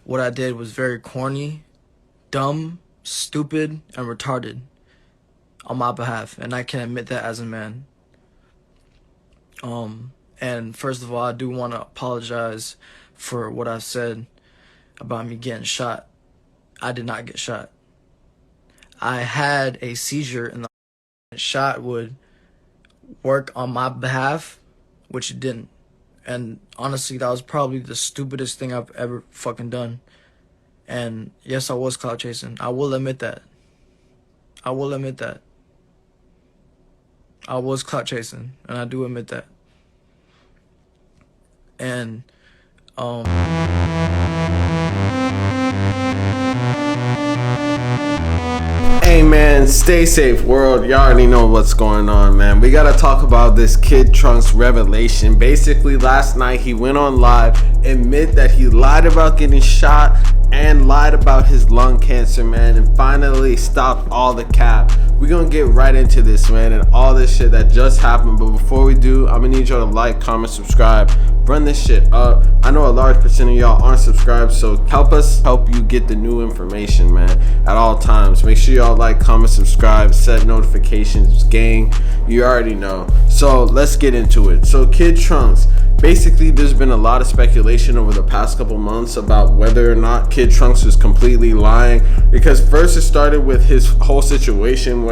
what I did was very corny, dumb, stupid, and retarded on my behalf, and I can admit that as a man. And first of all, I do want to apologize for what I said about me getting shot. I did not get shot. I had a seizure, and the shot would work on my behalf, which it didn't. And honestly, that was probably the stupidest thing I've ever fucking done. And yes, I was clout chasing. I will admit that. I will admit that. I was clout chasing, and I do admit that. And Hey man, stay safe world. Y'all already know what's going on, man. We gotta talk about this kid Trunks revelation. Basically, last night he went on live, admit that he lied about getting shot and lied about his lung cancer, man, and finally stopped all the cap. We're gonna get right into this, man, and all this shit that just happened. But before we do, I'm gonna need y'all to like, comment, subscribe, run this shit up. I know a large percent of y'all aren't subscribed, so help us help you get the new information, man, at all times. Make sure y'all like, comment, subscribe, set notifications, gang. You already know. So let's get into it. So Kid Trunks, basically there's been a lot of speculation over the past couple months about whether or not Kid Trunks was completely lying, because first it started with his whole situation where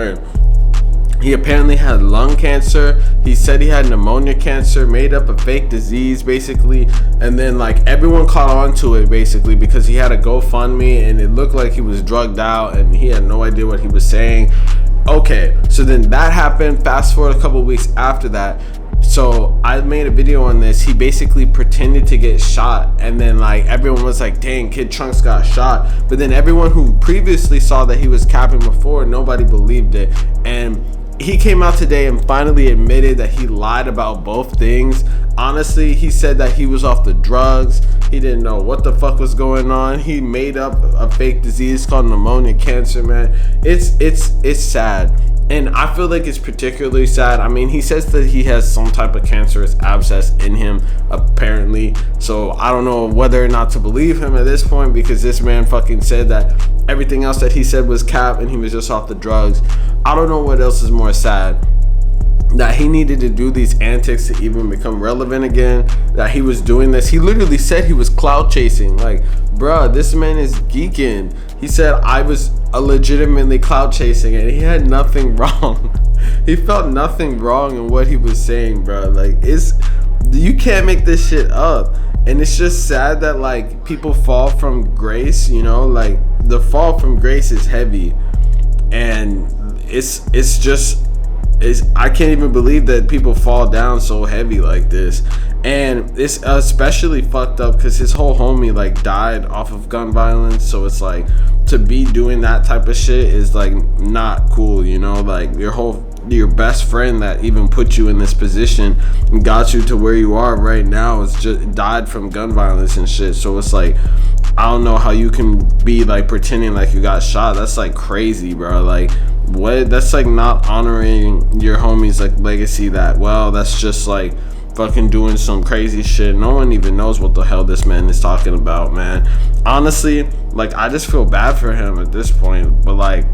he apparently had lung cancer. He said he had pneumonia cancer, made up a fake disease basically, and then like everyone caught on to it basically because he had a GoFundMe and it looked like he was drugged out and he had no idea what he was saying. Okay, so then that happened. Fast forward a couple weeks after that, so I made a video on this. He basically pretended to get shot, and then like everyone was like, dang, Kid Trunks got shot. But then everyone who previously saw that he was capping before, nobody believed it. And he came out today and finally admitted that he lied about both things. Honestly, he said that he was off the drugs. He didn't know what the fuck was going on. He made up a fake disease called pneumonia cancer, man. It's sad. And I feel like it's particularly sad. I mean, he says that he has some type of cancerous abscess in him, apparently. So I don't know whether or not to believe him at this point, because this man fucking said that everything else that he said was cap and he was just off the drugs. I don't know what else is more sad. That he needed to do these antics to even become relevant again. That he was doing this. He literally said he was clout chasing. Like, bruh, this man is geeking. He said I was legitimately clout chasing and he had nothing wrong. He felt nothing wrong in what he was saying, bruh. Like, you can't make this shit up. And it's just sad that like people fall from grace, you know, like the fall from grace is heavy. And I can't even believe that people fall down so heavy like this. And it's especially fucked up because his whole homie like died off of gun violence. So it's like, to be doing that type of shit is like not cool, you know, like your best friend that even put you in this position and got you to where you are right now is just died from gun violence and shit. So it's like, I don't know how you can be like pretending like you got shot. That's like crazy, bro. Like, what? That's like not honoring your homie's like legacy. That, well, that's just like fucking doing some crazy shit. No one even knows what the hell this man is talking about, man. Honestly, like, I just feel bad for him at this point. But like,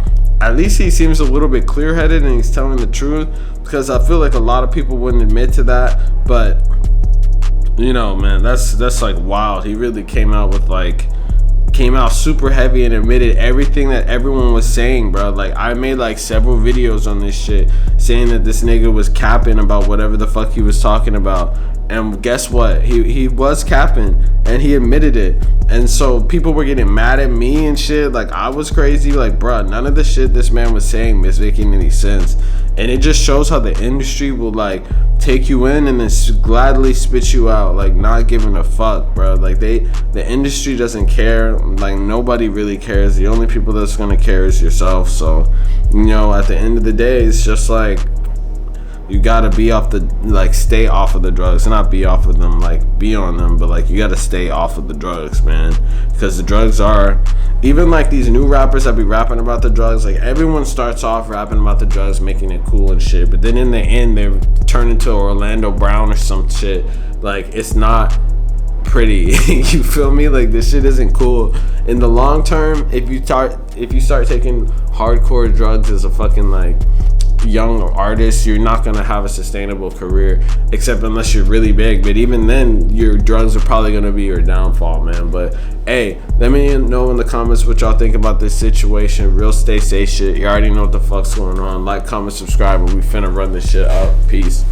at least he seems a little bit clear-headed and he's telling the truth, because I feel like a lot of people wouldn't admit to that. But you know, man, that's like wild. He really came out super heavy and admitted everything that everyone was saying, bro. Like, I made like several videos on this shit saying that this nigga was capping about whatever the fuck he was talking about. And guess what? He was capping and he admitted it. And so people were getting mad at me and shit. Like, I was crazy. Like, bro, none of the shit this man was saying was making any sense. And it just shows how the industry will like take you in and then gladly spit you out, like not giving a fuck, bro. Like, the industry doesn't care. Like, nobody really cares. The only people that's gonna care is yourself. So, you know, at the end of the day, it's just like, you gotta be off the, like, stay off of the drugs. Not be off of them, like, be on them, but like, you gotta stay off of the drugs, man. Because the drugs are, even like these new rappers that be rapping about the drugs, like, everyone starts off rapping about the drugs, making it cool and shit, but then in the end they turn into Orlando Brown or some shit. Like, it's not pretty. You feel me? Like, this shit isn't cool. In the long term, if you start taking hardcore drugs as a fucking like young artist, you're not gonna have a sustainable career, except unless you're really big. But even then, your drugs are probably gonna be your downfall, man. But hey, let me know in the comments what y'all think about this situation. Real stay safe shit. You already know what the fuck's going on. Like, comment, subscribe, and we finna run this shit up. Peace.